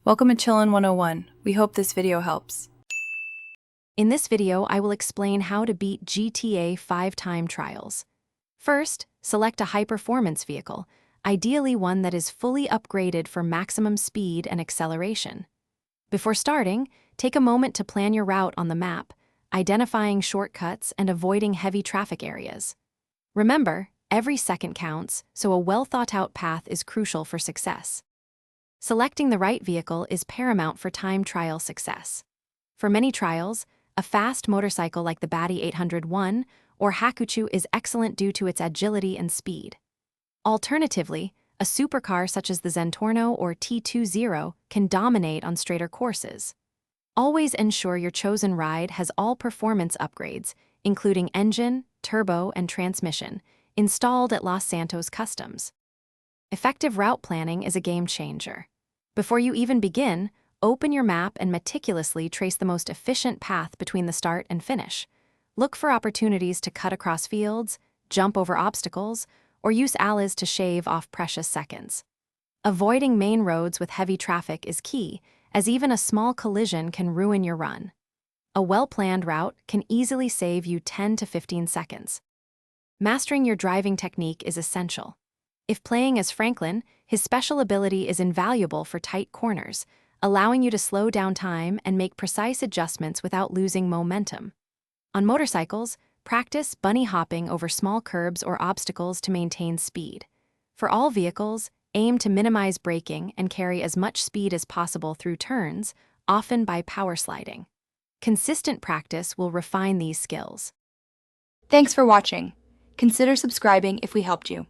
Welcome to Chillin' 101. We hope this video helps. In this video, I will explain how to beat GTA 5 time trials. First, select a high-performance vehicle, ideally one that is fully upgraded for maximum speed and acceleration. Before starting, take a moment to plan your route on the map, identifying shortcuts and avoiding heavy traffic areas. Remember, every second counts, so a well-thought-out path is crucial for success. Selecting the right vehicle is paramount for time trial success. For many trials, a fast motorcycle like the Batty 801 or Hakuchu is excellent due to its agility and speed. Alternatively, a supercar such as the Zentorno or T20 can dominate on straighter courses. Always ensure your chosen ride has all performance upgrades, including engine, turbo, and transmission, installed at Los Santos Customs. Effective route planning is a game changer. Before you even begin, open your map and meticulously trace the most efficient path between the start and finish. Look for opportunities to cut across fields, jump over obstacles, or use alleys to shave off precious seconds. Avoiding main roads with heavy traffic is key, as even a small collision can ruin your run. A well-planned route can easily save you 10 to 15 seconds. Mastering your driving technique is essential. If playing as Franklin, his special ability is invaluable for tight corners, allowing you to slow down time and make precise adjustments without losing momentum. On motorcycles, practice bunny hopping over small curbs or obstacles to maintain speed. For all vehicles, aim to minimize braking and carry as much speed as possible through turns, often by power sliding. Consistent practice will refine these skills. Thanks for watching. Consider subscribing if we helped you.